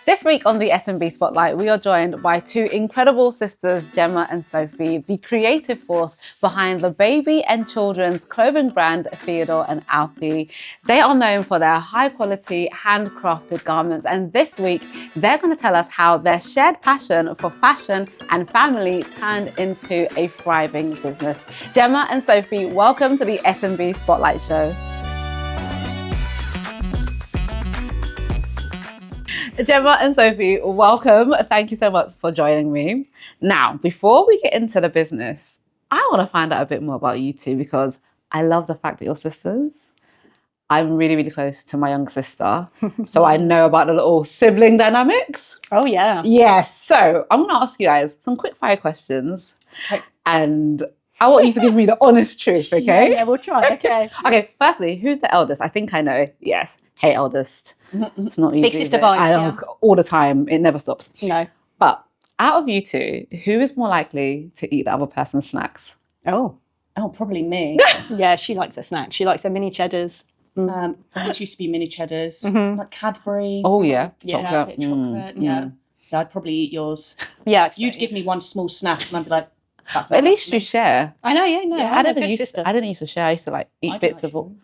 This week on the SMB Spotlight, we are joined by two incredible sisters, Gemma and Sophie, the creative force behind the baby and children's clothing brand, Theodore and Alfie. They are known for their high-quality, handcrafted garments, and this week, they're going to tell us how their shared passion for fashion and family turned into a thriving business. Gemma and Sophie, welcome to the SMB Spotlight Show. Gemma and Sophie, welcome. Thank you so much for joining me. Now, before we get into the business, I want to find out a bit more about you two because I love the fact that you're sisters. I'm really, really close to my younger sister, so I know about the little sibling dynamics. Oh, yeah. Yes. So I'm going to ask you guys some quick fire questions, and I want you to give me the honest truth, okay? Yeah, we'll try. Okay. Okay, firstly, who's the eldest? I think I know. Yes. Hey, eldest. It's not easy. Big sister vibes, yeah. All the time. It never stops. No. But out of you two, who is more likely to eat the other person's snacks? Oh, probably me. yeah, she likes her snacks. She likes her mini cheddars. It used to be mini cheddars, like Cadbury. Oh, yeah. Yeah, Chocolate. a bit of chocolate. Yeah, I'd probably eat yours. Yeah. You'd give me one small snack and I'd be like, that's At least you share. I know, yeah, no. I didn't used to share. I used to like eat bits of all.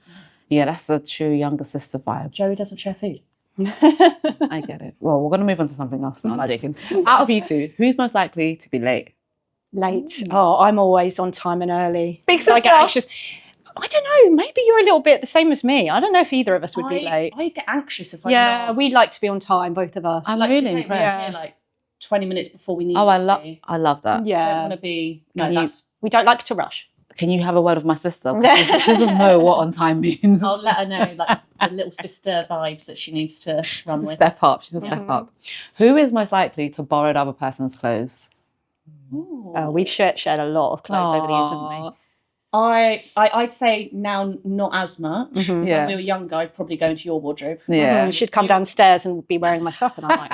Yeah, that's a true younger sister vibe. Joey doesn't share food. I get it. Well, we're going to move on to something else now. I'm joking. Out of you two, who's most likely to be late? Late. Oh, I'm always on time and early. Big So I get sister. anxious. I don't know. Maybe you're a little bit the same as me. I don't know if either of us would be late. I get anxious if I'm Yeah, not. we like to be on time, both of us. I'm like really to take me impressed. here, like 20 minutes before we need Oh, to I love that. I don't Yeah. want to be. We don't like to rush. Can you have a word with my sister? Because she doesn't know what on time means. I'll let her know like the little sister vibes that she needs to run with. Step up. She's a step up. Who is most likely to borrow the other person's clothes? Ooh. Oh, we've shared a lot of clothes over the years, haven't we? I'd say now not as much. Mhm. Yeah. When we were younger, I'd probably go into your wardrobe. Yeah. She'd come downstairs and be wearing my stuff, and I'm like,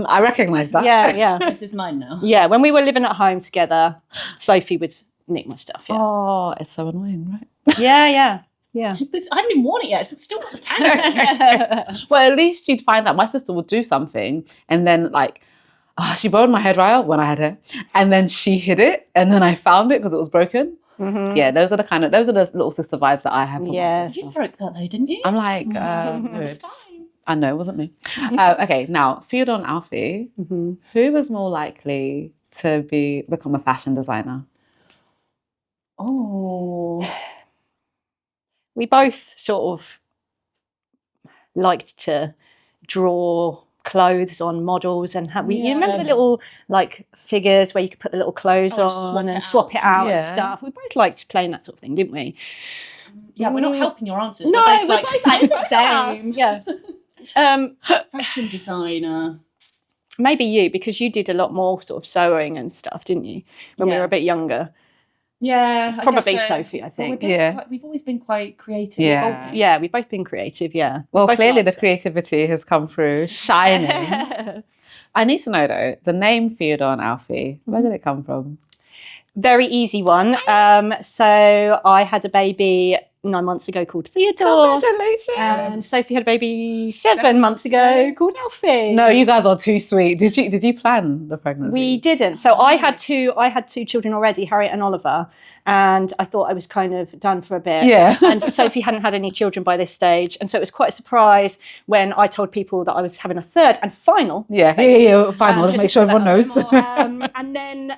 I recognise that. yeah. This is mine now. Yeah, when we were living at home together, Sophie would nick my stuff. Yeah, Oh, it's so annoying, right? yeah. But I haven't even worn it yet. It's still got the tag. Well, at least you'd find that my sister would do something and then like, she borrowed my hairdryer when I had hair and then she hid it and then I found it because it was broken. Mhm. Yeah, those are the little sister vibes that I have for Yeah. my sister. You broke that though, didn't you? I'm like, It's oops. fine. I know, it wasn't me. Okay, now, Theodore and Alfie, Mhm. who was more likely to become a fashion designer? Oh. We both sort of liked to draw clothes on models and have you remember the little like figures where you could put the little clothes on and swap it out and Yeah. stuff. We both liked playing that sort of thing, didn't we? Yeah, we're not helping your answers. No, we're we're both both like like the same. Yeah. Fashion designer. Maybe you, because you did a lot more sort of sewing and stuff, didn't you, when we were a bit younger? Yeah, I Probably guess so. Sophie, I But we're think. both we've always been quite creative. Yeah. Yeah, we've both been creative, yeah. Well, Both clearly the liked it. creativity has come through, shining. I need to know though, the name Theodore and Alfie, where did it come from? Very easy one. So I had a baby 9 months ago called Theodore. Congratulations! And Sophie had a baby 7 months ago called Alfie. No, you guys are too sweet. Did you plan the pregnancy? We didn't. So I had two children already, Harriet and Oliver, and I thought I was kind of done for a bit. Yeah. And Sophie hadn't had any children by this stage, and so it was quite a surprise when I told people that I was having a third and final. Yeah. Final. Let's just make sure to everyone knows. put that out there. And then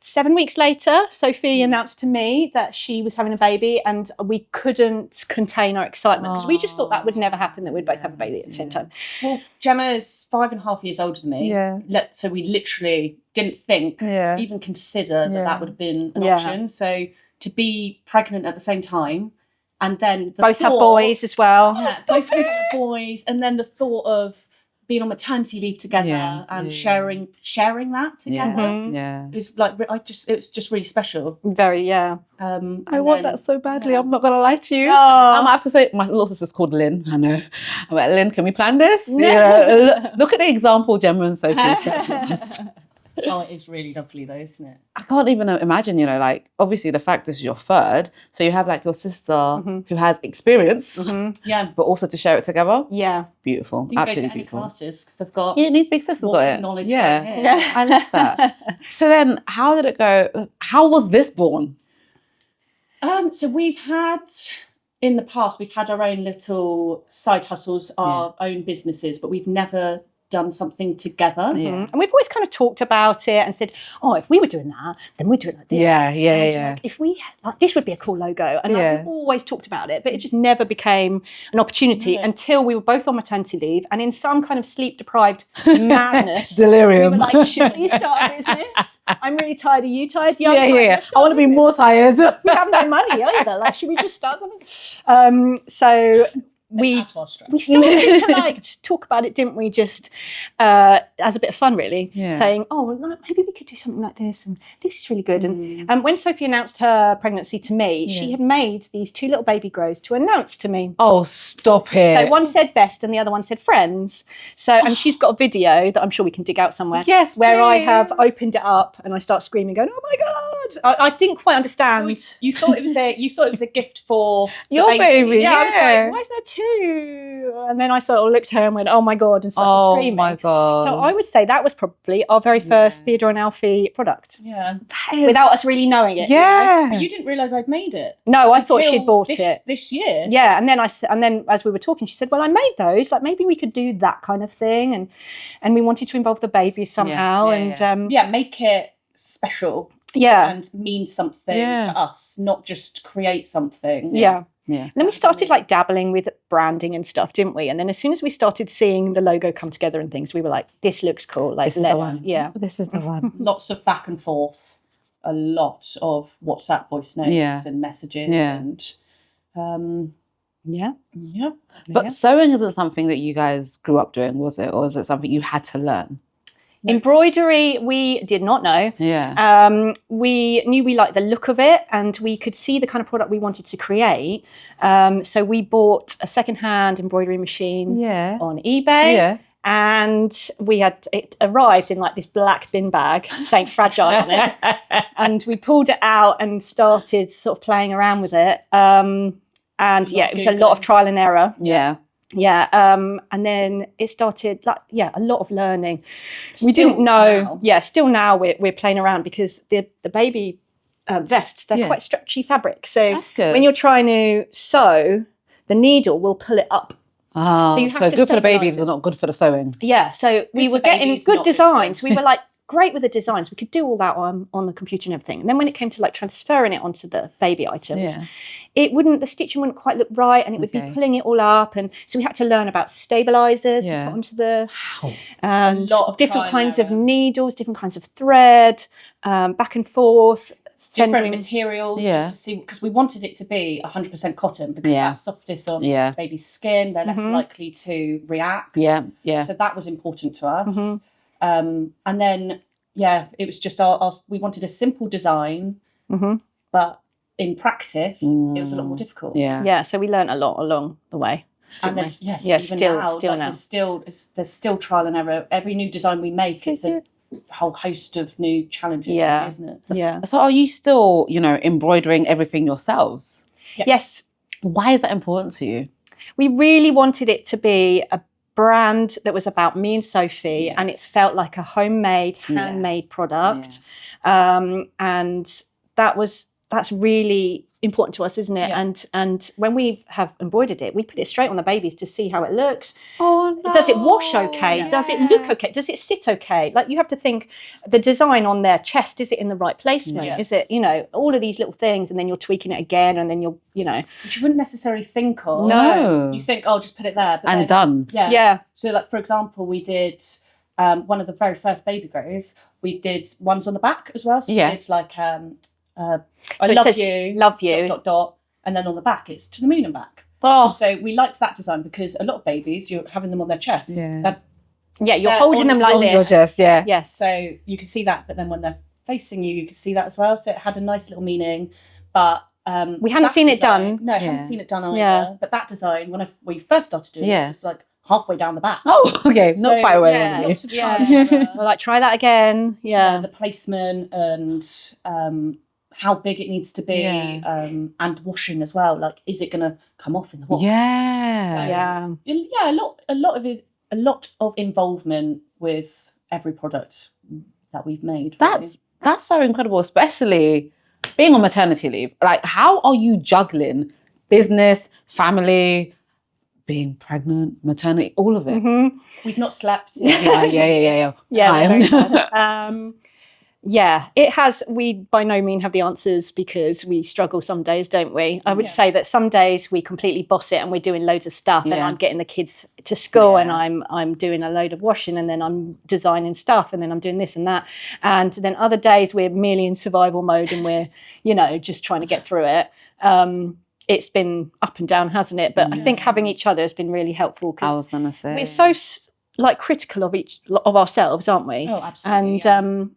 7 weeks later, Sophie announced to me that she was having a baby, and we couldn't contain our excitement because we just thought that would never happen, that we'd both have a baby at the same time. Well, Gemma's 5.5 years older than me. Yeah. So we literally didn't think, Yeah. even consider that would have been an Yeah. option. So to be pregnant at the same time, and then Both have boys as well. Yeah, both have boys, and then the thought of being on maternity leave together and sharing that together. Mhm. Yeah. It's like it was just really special. Very, yeah. I want that so badly. yeah. I'm not gonna lie to you. Oh. I have to say, my little sister's called Lynn. I know. I'm like, Lynn, can we plan this? Yeah. Look at the example Gemma and Sophie set for us. Oh, it is really lovely though, isn't it? I can't even imagine, you know, like obviously the fact is you're third, so you have like your sister who has experience, Yeah. but also to share it together. Yeah. Beautiful, You can absolutely go to any beautiful. classes because I've got You need big sisters got it. knowledge. Yeah, Right here. Yeah. I love that. So then, how did it go? How was this born? So we've had in the past, we've had our own little side hustles, our own businesses, but we've never done something together. Yeah. And we've always kind of talked about it and said, oh, if we were doing that, then we'd do it like this. And like, if we like, this would be a cool logo. And like, we've always talked about it, but it just never became an opportunity until we were both on maternity leave, and in some kind of sleep deprived madness, delirium. We were like, should we start a business? I'm really tired. Are you tired? Yeah, I want to be more tired. We have no money either. Like, should we just start something? So we started to like talk about it, didn't we? Just as a bit of fun, really. Saying, oh, well, maybe we could do something like this, and this is really good. And when Sophie announced her pregnancy to me, she had made these 2 little baby grows to announce to me. Oh, stop it! So one said best, and the other one said friends. So and she's got a video that I'm sure we can dig out somewhere. Yes, where I please. have opened it up and I start screaming, going, "Oh my god!" I didn't quite understand. Well, you thought it was a gift for your baby. Yeah, I was like, why is there 2? And then I sort of looked at her and went, oh my god, and started screaming. Oh my god! So I would say that was probably our very first Theodore and Alfie product. Yeah, without us really knowing it. Yeah, but you didn't realise I'd made it. No, I thought she'd bought it this year. Yeah, and then as we were talking, she said, "Well, I made those. Like maybe we could do that kind of thing." And we wanted to involve the baby somehow, make it special. Yeah, and mean something to us, not just create something. Yeah. And then we started like dabbling with branding and stuff, didn't we? And then as soon as we started seeing the logo come together and things, we were like, "This looks cool. Like, this is the one. Yeah, this is the one." Lots of back and forth, a lot of WhatsApp voice notes and messages, and But sewing isn't something that you guys grew up doing, was it, or is it something you had to learn? Embroidery, we did not know. We knew we liked the look of it, and we could see the kind of product we wanted to create. So we bought a second-hand embroidery machine on eBay. And it arrived in like this black bin bag, Saint Fragile on it. And we pulled it out and started sort of playing around with it. And it was a lot of trial and error. And then it started a lot of learning. We didn't know. Still now we're playing around because the baby vests, they're quite stretchy fabric. So when you're trying to sew, the needle will pull it up. So you have to good for the babies, but not good for the sewing. Yeah. So we were getting good designs. We were like great with the designs. We could do all that on the computer and everything. And then when it came to like transferring it onto the baby items, the stitching wouldn't quite look right, and it would be pulling it all up. And so we had to learn about stabilizers to put onto the and different kinds of needles, different kinds of thread, back and forth. Different materials, just to see, because we wanted it to be 100% cotton, because that's softest on baby's skin. They're less likely to react. So that was important to us. And then it was just we wanted a simple design, but in practice it was a lot more difficult. So we learned a lot along the way. And there's there's still trial and error. Every new design we make, it's a whole host of new challenges, isn't it? So are you still, embroidering everything yourselves? Yes. Why is that important to you? We really wanted it to be a brand that was about me and Sophie, and it felt like a homemade, handmade product. And that's really important to us, isn't it? And when we have embroidered it, we put it straight on the babies to see how it looks. Oh no. Does it wash okay? Does it look okay? Does it sit okay? Like, you have to think the design on their chest, is it in the right placement? Is it, all of these little things, and then you're tweaking it again, and then which you wouldn't necessarily think of. No. You think, just put it there. But and done. So like, for example, we did one of the very first baby grows, we did ones on the back as well. So we did like I love you, ... and then on the back it's to the moon and back. So we liked that design because a lot of babies, you're having them on their chests. You're holding them like this. Your chest, Yes. So you can see that, but then when they're facing you, you can see that as well. So it had a nice little meaning. But we hadn't seen it done. No, I haven't seen it done either. But that design, when we first started doing it, it was like, halfway down the back. Oh, okay, not quite where. Lots of trial. We're like, try that again. Yeah, the placement and how big it needs to be, and washing as well. Like, is it going to come off in the wash? Yeah. So, a lot of involvement with every product that we've made. Really. That's so incredible, especially being on maternity leave. Like, how are you juggling business, family, being pregnant, maternity, all of it? Mm-hmm. We've not slept. Yeah, yeah, it has. We by no means have the answers because we struggle some days, don't we? I would say that some days we completely boss it and we're doing loads of stuff and I'm getting the kids to school and I'm doing a load of washing and then I'm designing stuff and then I'm doing this and that. And then other days we're merely in survival mode and we're, just trying to get through it. It's been up and down, hasn't it? But I think having each other has been really helpful. I was going to say. We're so critical of ourselves, aren't we? Oh, absolutely. And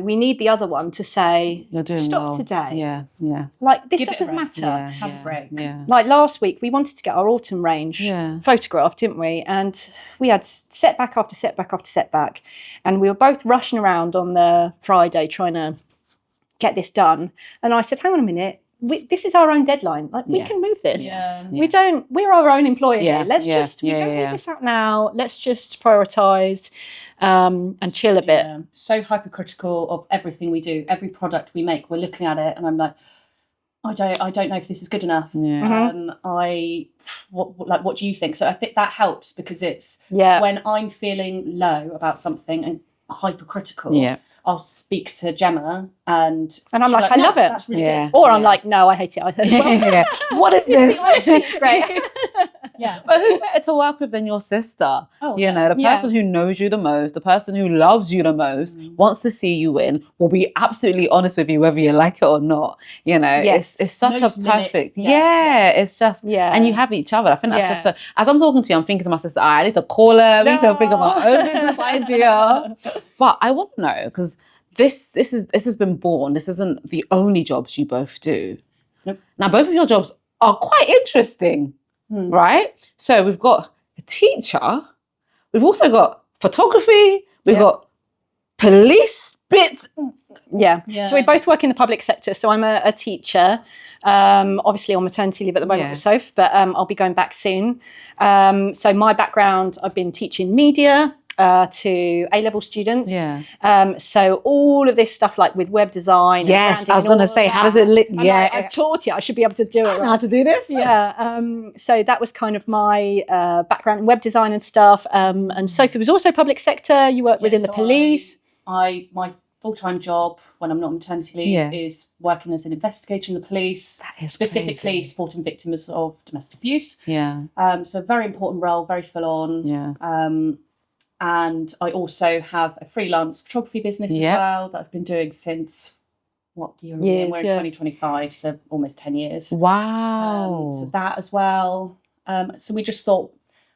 we need the other one to say, you're doing stop well. today. Yeah. Like, this Give doesn't matter. Have a break. Yeah. Like last week, we wanted to get our autumn range photographed, didn't we? And we had setback after setback after setback. And we were both rushing around on the Friday trying to get this done. And I said, hang on a minute. This is our own deadline. Like, we can move this. We're our own employer here. Let's we don't need this out now. Let's just prioritise and chill a bit. So hypercritical of everything we do. Every product we make, we're looking at it and I'm like, I don't know if this is good enough. What do you think? So I think that helps because it's when I'm feeling low about something and hypercritical, I'll speak to Gemma and I'm like, I love it. That's really good. Or I'm like, no, I hate it. What is this? It's great. But who better to work with than your sister? The person who knows you the most, the person who loves you the most, wants to see you win, will be absolutely honest with you whether you like it or not. It's such a perfect. It's just, and you have each other. I think that's just so. As I'm talking to you, I'm thinking to my sister, I need to call her. I need to think of my own business idea. But I want to know because this has been born. This isn't the only jobs you both do. Nope. Now, both of your jobs are quite interesting. Right? So we've got a teacher, we've also got photography, we've got police bits. Yeah. So we both work in the public sector. So I'm a teacher, obviously on maternity leave at the moment with Soph, but I'll be going back soon. So my background, I've been teaching media to A-level students. So all of this stuff like with web design. Yes, I was going to say, how does it look? I taught you, I should be able to do it. I know how to do this. So that was kind of my background in web design and stuff. And Sophie was also public sector. You work within the police. My full-time job when I'm not on maternity leave is working as an investigator in the police, specifically supporting victims of domestic abuse. So very important role, very full on. And I also have a freelance photography business as well that I've been doing since what year are we in? We're in 2025, so almost 10 years. Wow. So that as well. So we just thought,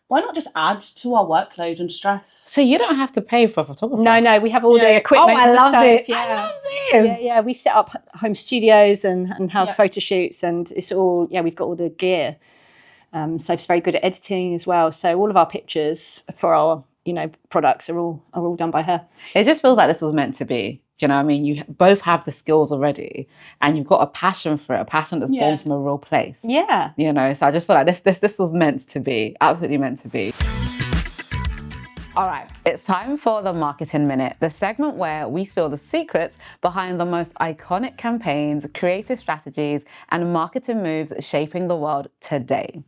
why not just add to our workload and stress? So you don't have to pay for a photographer? No, we have all the equipment. Oh, I love it. I love this. Yeah, we set up home studios and have photo shoots and it's all, we've got all the gear. Sophie's very good at editing as well. So all of our pictures for our products are all done by her. It just feels like this was meant to be. Do you know what I mean? You both have the skills already and you've got a passion for it, a passion that's born from a real place. So I just feel like this was meant to be, absolutely meant to be. All right, it's time for the Marketing Minute, the segment where we spill the secrets behind the most iconic campaigns, creative strategies, and marketing moves shaping the world today.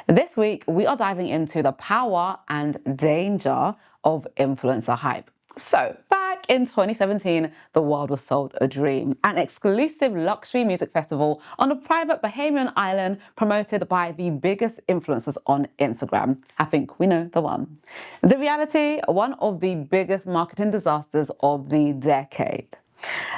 This week, we are diving into the power and danger of influencer hype. So, back in 2017, the world was sold a dream, an exclusive luxury music festival on a private Bahamian island promoted by the biggest influencers on Instagram. I think we know the one. The reality, one of the biggest marketing disasters of the decade.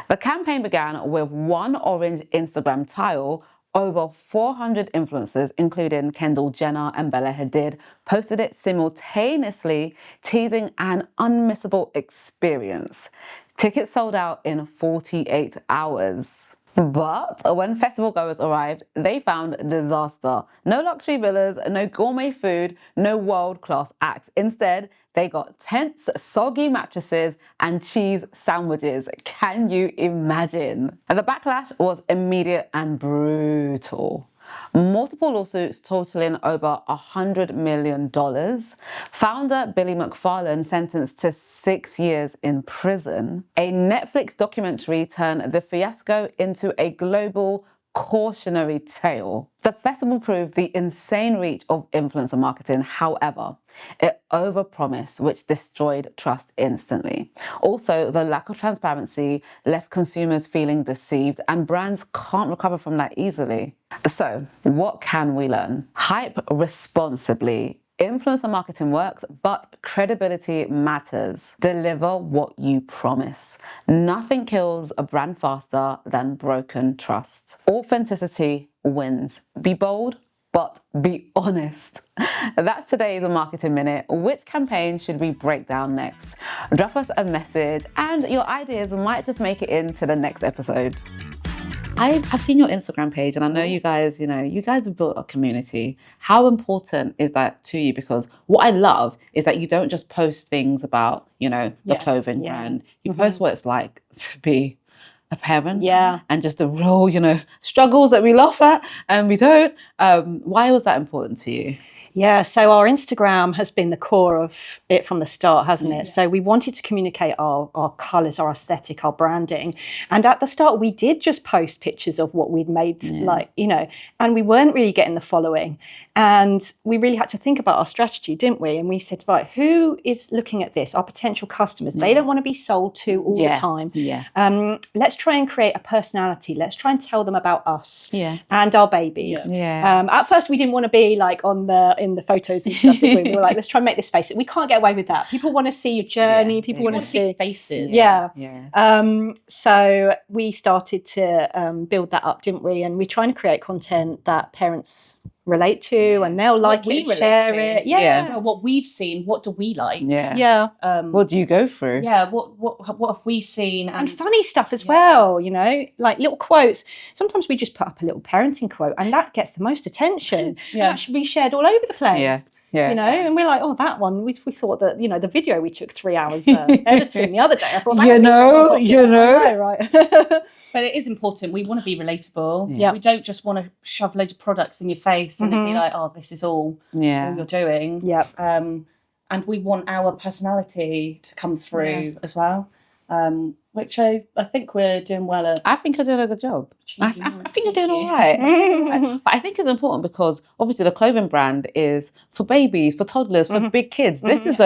The campaign began with one orange Instagram tile. Over 400 influencers, including Kendall Jenner and Bella Hadid, posted it simultaneously, teasing an unmissable experience. Tickets sold out in 48 hours. But when festival goers arrived, they found disaster. No luxury villas, no gourmet food, no world-class acts. Instead, they got tents, soggy mattresses, and cheese sandwiches. Can you imagine? And the backlash was immediate and brutal. Multiple lawsuits totaling over $100 million. Founder Billy McFarlane sentenced to 6 years in prison. A Netflix documentary turned the fiasco into a global cautionary tale. The festival proved the insane reach of influencer marketing. However, it overpromised, which destroyed trust instantly. Also, the lack of transparency left consumers feeling deceived, and brands can't recover from that easily. So, what can we learn? Hype responsibly. Influencer marketing works, but credibility matters. Deliver what you promise. Nothing kills a brand faster than broken trust. Authenticity wins. Be bold, but be honest. That's today's Marketing Minute. Which campaign should we break down next? Drop us a message, and your ideas might just make it into the next episode. I've seen your Instagram page, and I know you guys have built a community. How important is that to you? Because what I love is that you don't just post things about, the clothing brand. You post what it's like to be a parent, and just the real, struggles that we laugh at and we don't. Why was that important to you? Yeah, so our Instagram has been the core of it from the start, hasn't it? So we wanted to communicate our colours, our aesthetic, our branding. And at the start, we did just post pictures of what we'd made, and we weren't really getting the following. And we really had to think about our strategy, didn't we? And we said, right, who is looking at this? Our potential customers. They don't want to be sold to all the time. Let's try and create a personality. Let's try and tell them about us and our babies. At first, we didn't want to be like in the photos and stuff, did we? We were like, let's try and make this face. We can't get away with that. People want to see your journey. People want to see faces. So we started to build that up, didn't we? And we're trying to create content that parents relate to, and they'll like it, share it. Well, what we've seen, what do we like? What do you go through? What have we seen? And funny stuff as well, like little quotes. Sometimes we just put up a little parenting quote, and that gets the most attention. And that should be shared all over the place. And we're like, that one, we thought that, the video we took 3 hours editing the other day, I thought that right. But it is important. We want to be relatable. We don't just want to shove loads of products in your face and it'd be like, this is all you're doing. And we want our personality to come through as well. Which I think we're doing well at. I think you're doing a good job. I think you're doing all right. But I think it's important because obviously the clothing brand is for babies, for toddlers, for big kids. This is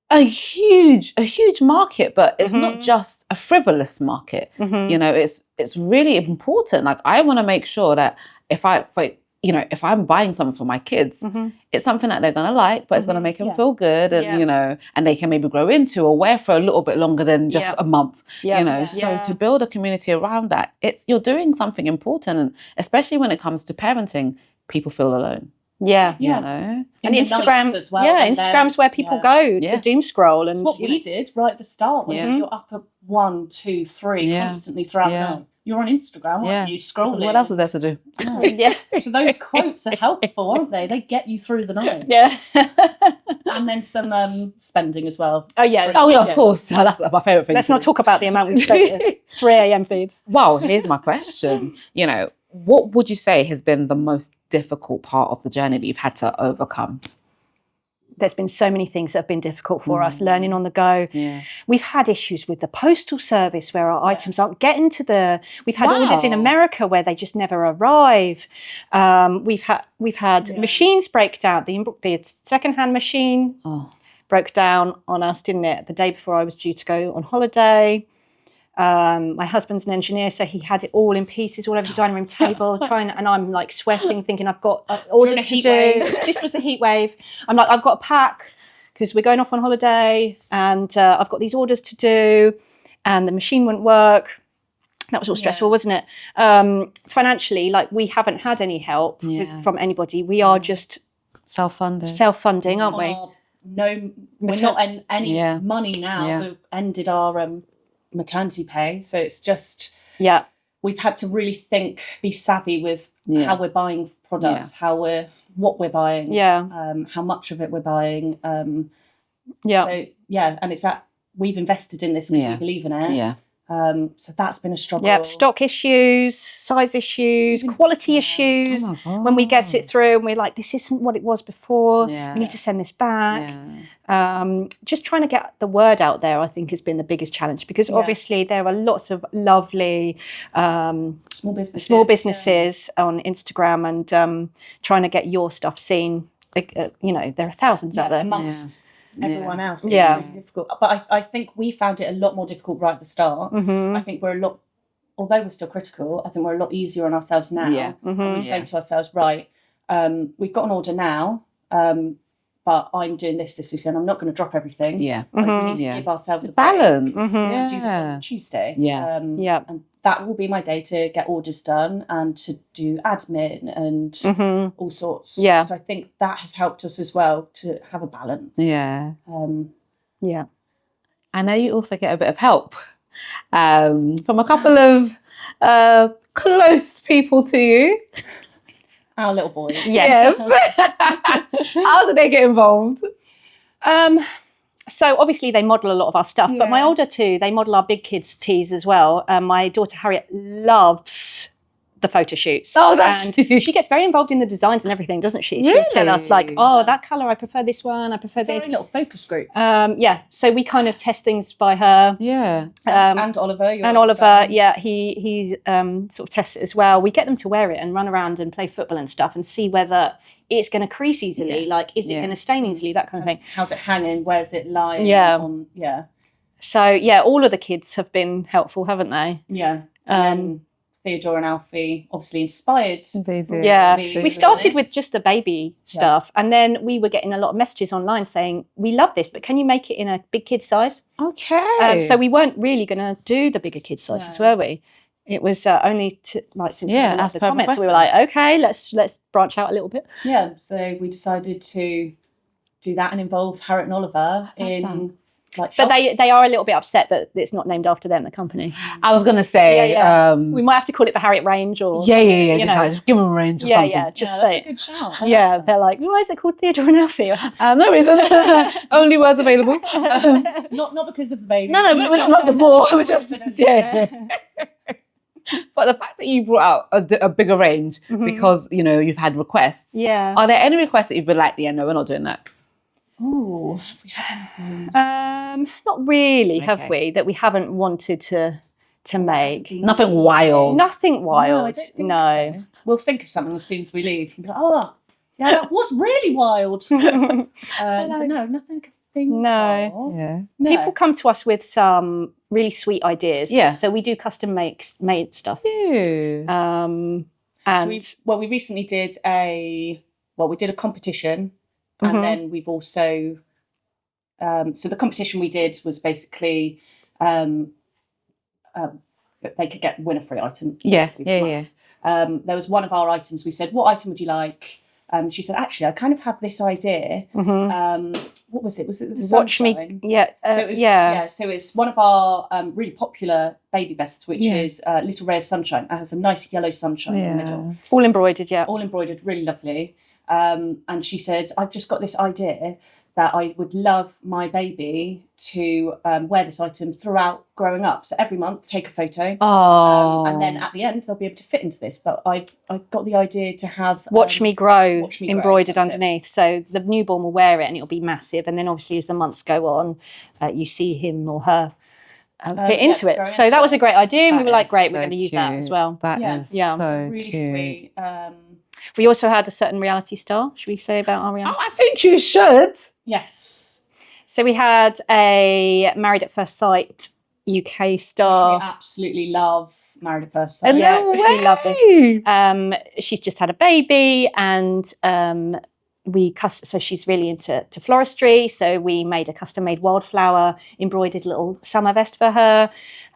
a huge market, but it's not just a frivolous market. It's really important. Like, I want to make sure that if I'm buying something for my kids, it's something that they're going to like, but it's going to make them feel good, and and they can maybe grow into or wear for a little bit longer than just a month. So to build a community around that, you're doing something important, and especially when it comes to parenting, people feel alone. And Instagram as well. Instagram's where people go to doom scroll, and what we did right at the start when you're up at 1, 2, 3 constantly throughout the night. You're on Instagram, aren't you? Scrolling. What else is there to do? So those quotes are helpful, aren't they? They get you through the night. And then some spending as well. Of course. That's my favourite thing. Let's not talk about the amount we spent. 3 a.m. feeds. Well, here's my question. What would you say has been the most difficult part of the journey that you've had to overcome? There's been so many things that have been difficult for us, learning on the go. We've had issues with the postal service where our items aren't getting to we've had orders in America where they just never arrive. We've had machines break down. The second-hand machine broke down on us, didn't it? The day before I was due to go on holiday. My husband's an engineer, so he had it all in pieces all over the dining room table, and I'm like sweating, thinking I've got orders to do. This was a heat wave. I'm like, I've got to pack because we're going off on holiday, and I've got these orders to do, and the machine wouldn't work. That was all stressful, wasn't it? Financially, like, we haven't had any help from anybody. We are just self-funding, aren't we? No, we're not in any money now. We've ended our maternity pay, so it's just we're we've had to really be savvy with how we're buying products, what we're buying, how much of it we're buying. And it's that we've invested in this because we believe in it. Yeah. So that's been a struggle. Yeah, stock issues, size issues, quality issues. When we get it through and we're like, this isn't what it was before. We need to send this back. Just trying to get the word out there, I think, has been the biggest challenge, because obviously there are lots of lovely small businesses on Instagram, and trying to get your stuff seen. There are thousands out there. Amongst everyone else. It's really difficult. But I think we found it a lot more difficult right at the start. I think although we're still critical, I think we're a lot easier on ourselves now. We say to ourselves, right, we've got an order now, but I'm doing this weekend. I'm not going to drop everything. We need to give ourselves a balance. Do this on Tuesday. And that will be my day to get orders done and to do admin and all sorts. So I think that has helped us as well to have a balance. I know you also get a bit of help from a couple of close people to you. Our little boys. Yes. How do they get involved? So obviously they model a lot of our stuff, but my older two, they model our big kids' tees as well. My daughter Harriet loves the photo shoots. And she gets very involved in the designs and everything, doesn't she? Really? She'll tell us like, oh, that colour, I prefer this one, I prefer this. It's a little focus group. So we kind of test things by her. And Oliver. He sort of tests it as well. We get them to wear it and run around and play football and stuff and see whether it's going to crease easily, like is it going to stain easily, that kind of thing. How's it hanging? Where's it lying? So all of the kids have been helpful, haven't they? And Theodore and Alfie obviously inspired. They did. We started with just the baby stuff, and then we were getting a lot of messages online saying, we love this, but can you make it in a big kid size? So we weren't really going to do the bigger kid sizes, were we? It was only since the comments, we were like, okay, let's branch out a little bit. So we decided to do that and involve Harriet and Oliver in. But they are a little bit upset that it's not named after them, the company. I was going to say... we might have to call it the Harriet range or... Just give them a range or something. That's a good shout. They're like, why is it called Theodore and Alfie? No reason. Only words available. Not because of the baby. No, but we don't love them more. It was just... But the fact that you brought out a bigger range because, you've had requests. Are there any requests that you've been like, no, we're not doing that? Oh, have we had anything? Not really, have we? That we haven't wanted to make. Nothing wild. Nothing wild. No, I don't think so. We'll think of something as soon as we leave. And be like, that was really wild. No, nothing. No. People come to us with some really sweet ideas. So we do custom made stuff. And we recently did a competition. And then we've also, so the competition we did was basically, they could win a free item. There was one of our items. We said, what item would you like? She said, actually, I kind of had this idea. What was it? Was it the sunshine? Watch me. So it's one of our really popular baby vests, which is Little Ray of Sunshine. It has a nice yellow sunshine in the middle. All embroidered, All embroidered, really lovely. And she said, I've just got this idea that I would love my baby to wear this item throughout growing up. So every month, take a photo. And then at the end, they'll be able to fit into this. But I've got the idea to have... Watch Me Grow embroidered underneath. So the newborn will wear it and it'll be massive. And then obviously as the months go on, you see him or her fit into it. So that was a great idea. And we were like, great, we're going to use that as well. That is so really cute. Sweet. We also had a certain reality star. Should we say about our reality? I think you should. Yes. So we had a Married at First Sight UK star. We absolutely love Married at First Sight. We love it. She's just had a baby, and so she's really into floristry. So we made a custom-made wildflower embroidered little summer vest for her.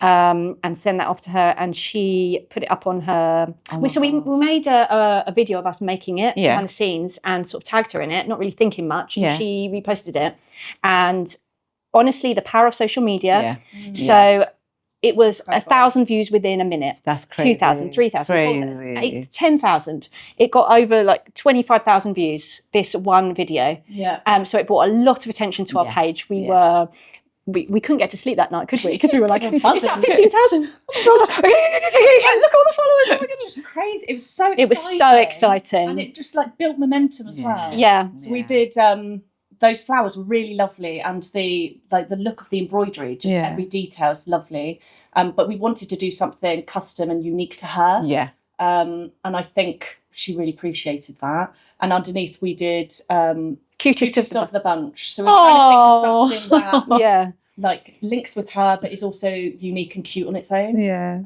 And send that off to her, and she put it up on her. So we made a video of us making it behind the scenes and sort of tagged her in it, not really thinking much. And she reposted it. And honestly, the power of social media. So it was 1,000 views within a minute. That's crazy. 2,000, 3,000, crazy. 10,000. It got over like 25,000 views, this one video. Yeah. So it brought a lot of attention to our page. We couldn't get to sleep that night, could we? Because we were like, it's at 15,000. Look at all the followers. Oh my goodness. It was crazy. It was so exciting. It was so exciting. And it just like built momentum as well. Yeah. So we did, those flowers were really lovely, and the look of the embroidery, just every detail is lovely. But we wanted to do something custom and unique to her. Yeah. And I think she really appreciated that. And underneath we did cutest of the bunch. So we're trying to think of something that like links with her, but is also unique and cute on its own. Yeah.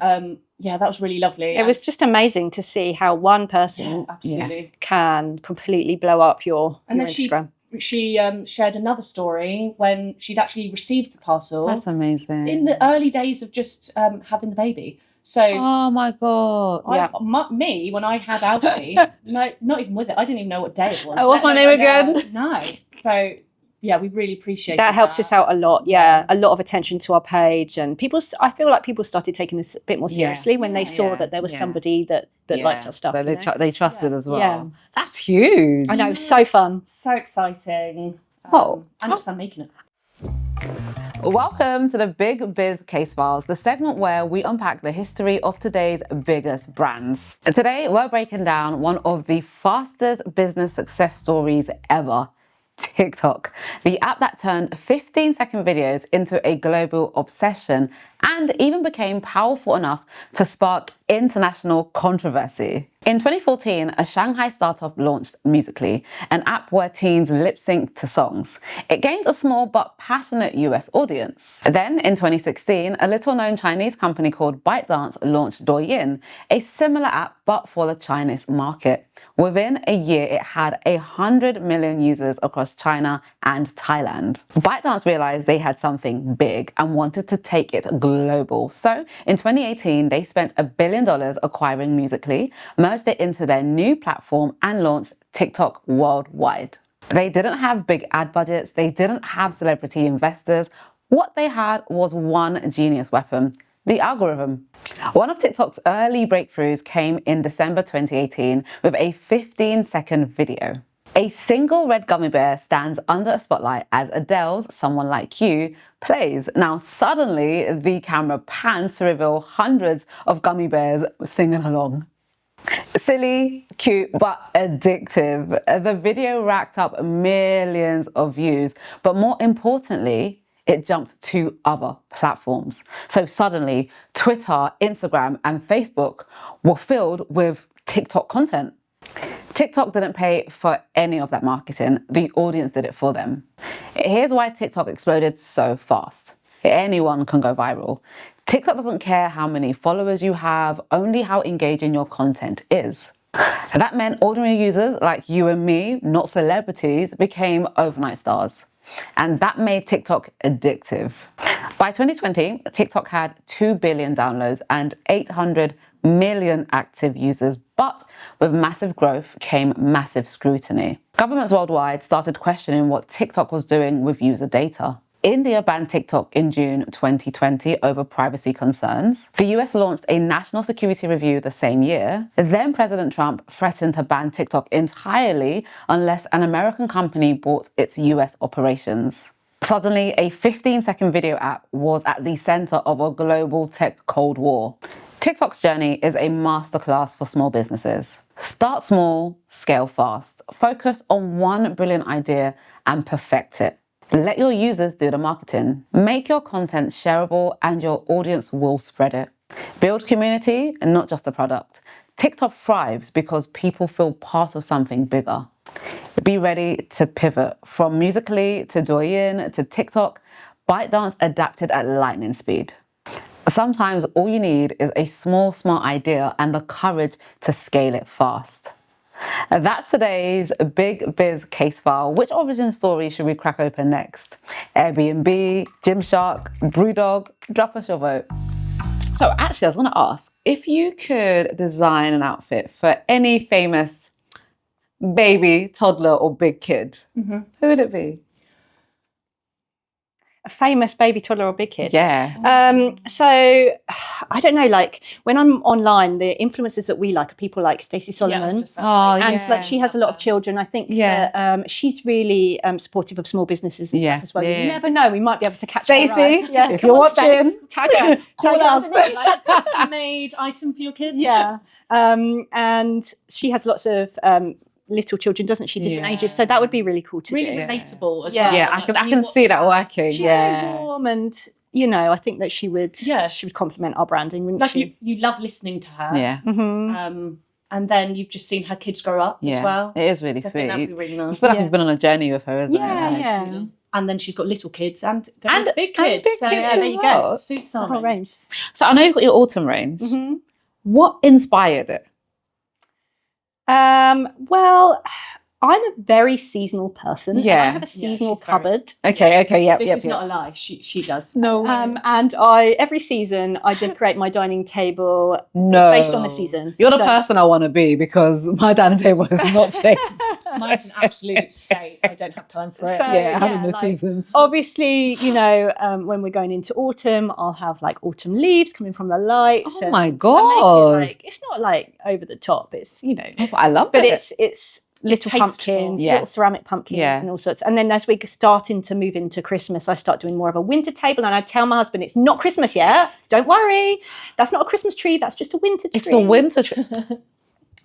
That was really lovely. It was just amazing to see how one person can completely blow up your Instagram. She shared another story when she'd actually received the parcel. That's amazing. In the early days of just having the baby. So, oh my God. Me, when I had Alfie, no, not even with it. I didn't even know what day it was. What's my name again? No. So, we really appreciate that. Helped us out a lot. Yeah, a lot of attention to our page, and I feel like people started taking this a bit more seriously when they saw that there was somebody that liked our stuff. They trusted as well. Yeah. That's huge. I know, it was so fun. So exciting. And it's fun making it. Welcome to the Big Biz Case Files, the segment where we unpack the history of today's biggest brands. And today we're breaking down one of the fastest business success stories ever. TikTok, the app that turned 15-second videos into a global obsession and even became powerful enough to spark international controversy. In 2014, a Shanghai startup launched Musical.ly, an app where teens lip-sync to songs. It gained a small but passionate US audience. Then, in 2016, a little-known Chinese company called ByteDance launched Douyin, a similar app but for the Chinese market. Within a year, it had 100 million users across China and Thailand. ByteDance realized they had something big and wanted to take it global. So, in 2018, they spent $1 billion acquiring Musical.ly, merged it into their new platform, and launched TikTok worldwide. They didn't have big ad budgets, they didn't have celebrity investors. What they had was one genius weapon: the algorithm. One of TikTok's early breakthroughs came in December 2018 with a 15-second video. A single red gummy bear stands under a spotlight as Adele's "Someone Like You" plays. Now suddenly the camera pans to reveal hundreds of gummy bears singing along. Silly, cute, but addictive. The video racked up millions of views, but more importantly, it jumped to other platforms. So suddenly, Twitter, Instagram, and Facebook were filled with TikTok content. TikTok didn't pay for any of that marketing. The audience did it for them. Here's why TikTok exploded so fast. Anyone can go viral. TikTok doesn't care how many followers you have, only how engaging your content is. That meant ordinary users like you and me, not celebrities, became overnight stars. And that made TikTok addictive. By 2020, TikTok had 2 billion downloads and 800 million active users, but with massive growth came massive scrutiny. Governments worldwide started questioning what TikTok was doing with user data. India banned TikTok in June 2020 over privacy concerns. The US launched a national security review the same year. Then President Trump threatened to ban TikTok entirely unless an American company bought its US operations. Suddenly, a 15-second video app was at the center of a global tech cold war. TikTok's journey is a masterclass for small businesses. Start small, scale fast. Focus on one brilliant idea and perfect it. Let your users do the marketing. Make your content shareable and your audience will spread it. Build community and not just a product. TikTok thrives because people feel part of something bigger. Be ready to pivot. From Musical.ly to Douyin to TikTok, ByteDance adapted at lightning speed. Sometimes all you need is a small idea and the courage to scale it fast. That's today's Big Biz Case File. Which origin story should we crack open next? Airbnb, Gymshark, Brewdog? Drop us your vote. So actually, I was going to ask, if you could design an outfit for any famous baby, toddler, or big kid, who would it be? A famous baby, toddler, or big kid? Yeah. So I don't know. Like when I'm online, the influencers that we like are people like Stacey Solomon. And like she has a lot of children. I think that she's really supportive of small businesses and stuff as well. You never know. We might be able to catch Stacey. Yeah, if you're watching, tag her. Tag us. Like a custom-made item for your kids. Yeah. And she has lots of little children, doesn't she? Different ages. So that would be really cool to do. Really relatable as well. well. Yeah, I can see that working. She's so warm, and you know, I think that she would complement our branding, wouldn't she? You love listening to her. Yeah. And then you've just seen her kids grow up as well. It is really sweet. I think that'd be really nice. You feel like you've been on a journey with her, isn't it? Yeah. And then she's got little kids and big kids. So there you go. Suits our whole range. So I know you've got your autumn range. What inspired it? Well, I'm a very seasonal person. Yeah. I have a seasonal cupboard. Okay, yeah. This is not a lie. She does. No. And every season I decorate my dining table based on the season. You're the person I want to be, because my dining table has not changed. Mine's an absolute state. I don't have time for it. Having the seasons. Obviously, you know, when we're going into autumn, I'll have like autumn leaves coming from the lights. Oh my god! It's not like over the top. It's, you know, I love it. But it's little pumpkins, little ceramic pumpkins, and all sorts. And then as we're starting to move into Christmas, I start doing more of a winter table. And I tell my husband, it's not Christmas yet. Don't worry. That's not a Christmas tree. That's just a winter tree. It's a winter tree.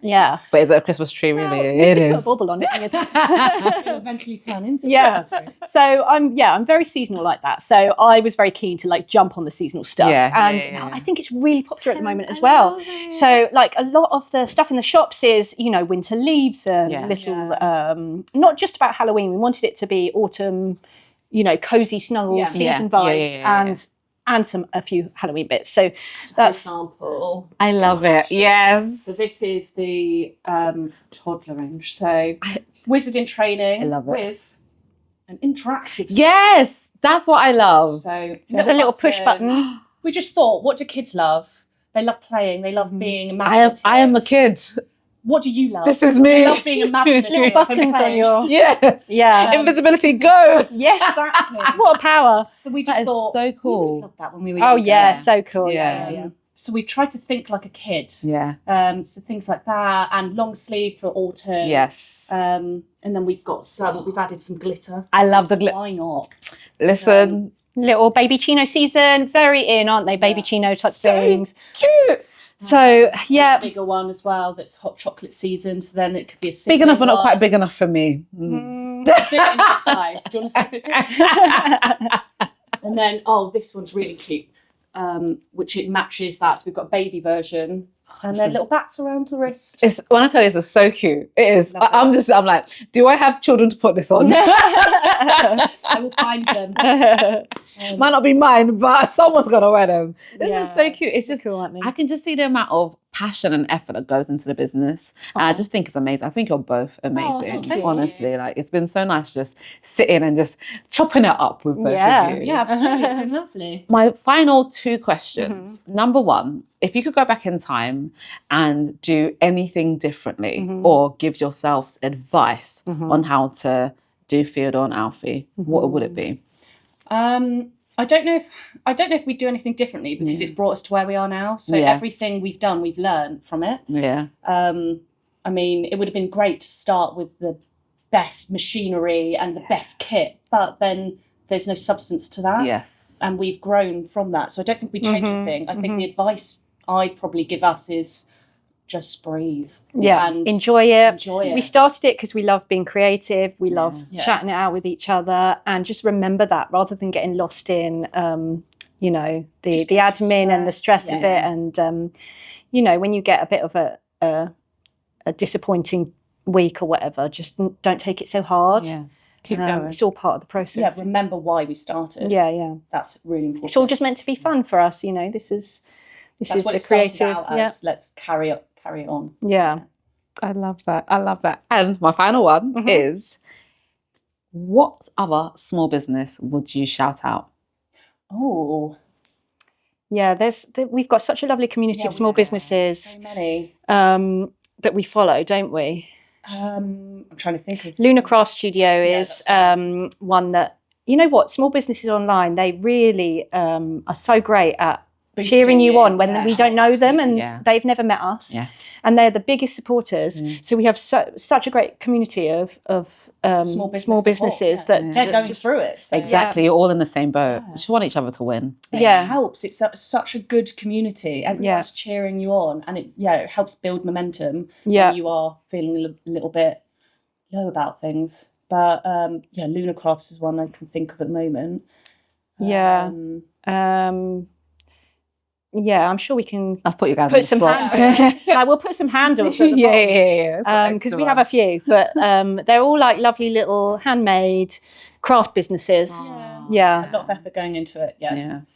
Yeah. But is it a Christmas tree, really? Well, it is. Put a bauble on it. It'll eventually turn into a Christmas tree. So I'm very seasonal like that. So I was very keen to like jump on the seasonal stuff. I think it's really popular at the moment as well. So like a lot of the stuff in the shops is, you know, winter leaves and little, not just about Halloween. We wanted it to be autumn, you know, cozy, snuggle season vibes and a few Halloween bits. So that's for example. I love it. Yes. So this is the toddler range. So wizard in training. I love it. With an interactive. Yes, that's what I love. So there's a little push button. We just thought, what do kids love? They love playing. They love being imaginative. I am a kid. What do you love? This is me. They love being imaginative. Little buttons on your... Yes. Yeah. Invisibility, go. Yes. Exactly. What a power. So we just thought, so cool. We loved that when we were younger. Yeah, so cool. Yeah. So we tried to think like a kid. Yeah. So things like that, and long sleeve for autumn. Yes. And then we've added some glitter. I love the glitter. Why not? Listen. Little baby chino season, very in, aren't they? Baby chino type things. Cute. So a bigger one as well. That's hot chocolate season. So then it could be a big enough, but not quite big enough for me. Do it in the size. Do you want to see it? And then this one's really cute. Which it matches that. So we've got a baby version. And then little bats around the wrist. When I tell you, it's so cute. It is. I'm like, do I have children to put this on? I will find them. Might not be mine, but someone's gonna wear them. This is so cute. It's just cool, aren't they? I can just see the amount of passion and effort that goes into the business. And I just think it's amazing. I think you're both amazing. thank honestly. Like, it's been so nice just sitting and just chopping it up with both of you. Yeah, absolutely. It's been lovely. My final two questions. Number one, if you could go back in time and do anything differently or give yourselves advice on how to do Theodore and Alfie, what would it be? I don't know if we'd do anything differently, because it's brought us to where we are now. So everything we've done, we've learned from it. Yeah. I mean, it would have been great to start with the best machinery and the best kit, but then there's no substance to that. Yes. And we've grown from that. So I don't think we'd change anything. I think the advice I'd probably give us is just breathe. Yeah, and enjoy it. Enjoy it. We started it because we love being creative. We love chatting it out with each other, and just remember that rather than getting lost in, you know, the admin and the stress of it. And, you know, when you get a bit of a disappointing week or whatever, just don't take it so hard. Yeah. Keep going. It's all part of the process. Yeah, remember why we started. Yeah. That's really important. It's all just meant to be fun for us, you know. This is what a creative. Let's carry it on. Yeah. I love that. And my final one is, what other small business would you shout out? Oh. Yeah, we've got such a lovely community of small businesses. So many. That we follow, don't we? I'm trying to think of. Luna Craft Studio is one that, you know what, small businesses online, they really are so great at cheering you on when we don't know them and they've never met us. And they're the biggest supporters. So we have such a great community of small businesses that they're going through it. So. Exactly, you're all in the same boat. You just want each other to win. It helps. It's such a good community. Everyone's cheering you on, and it helps build momentum when you are feeling a little bit low about things. But Lunar Crafts is one I can think of at the moment. I'm sure we can. I'll put you guys put some handles. We'll put some handles at the bottom. Because we have a few, but they're all like lovely little handmade craft businesses. A lot of effort going into it. And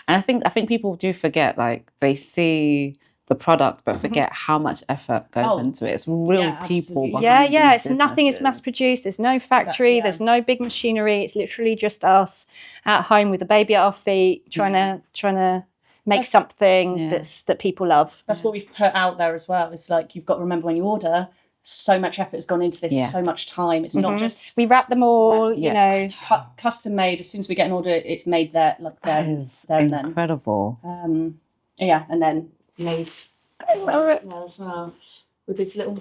I think people do forget, like they see the product but forget how much effort goes into it. It's real people behind these it's nothing is mass produced. There's no factory, there's no big machinery. It's literally just us at home with a baby at our feet trying to make something that people love. That's what we've put out there as well. It's like, you've got to remember when you order, so much effort has gone into this, so much time. It's not just... We wrap them all, you know. Custom made. As soon as we get an order, it's made there, like there. That is incredible. And then made as well with this little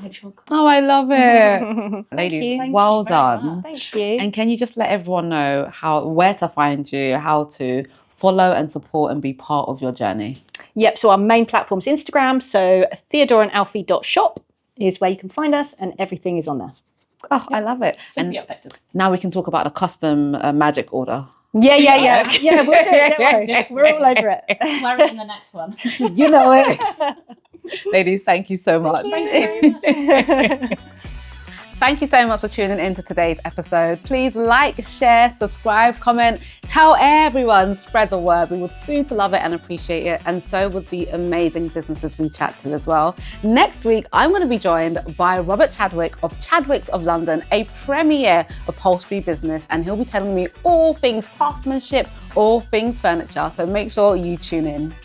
hedgehog. Oh, I love it. Ladies, well done. Thank you. And can you just let everyone know where to find you, how to follow and support and be part of your journey? Yep, so our main platform's Instagram, so theodoreandalfie.shop is where you can find us, and everything is on there. Oh, I love it. Simply effective. Now we can talk about a custom magic order. Yeah, we'll do it. We're all over it. We're in the next one. You know it. Ladies, thank you so much. Thank you very much. Thank you so much for tuning in to today's episode. Please like, share, subscribe, comment, tell everyone, spread the word. We would super love it and appreciate it. And so would the amazing businesses we chat to as well. Next week, I'm going to be joined by Robert Chadwick of Chadwicks of London, a premier upholstery business. And he'll be telling me all things craftsmanship, all things furniture. So make sure you tune in.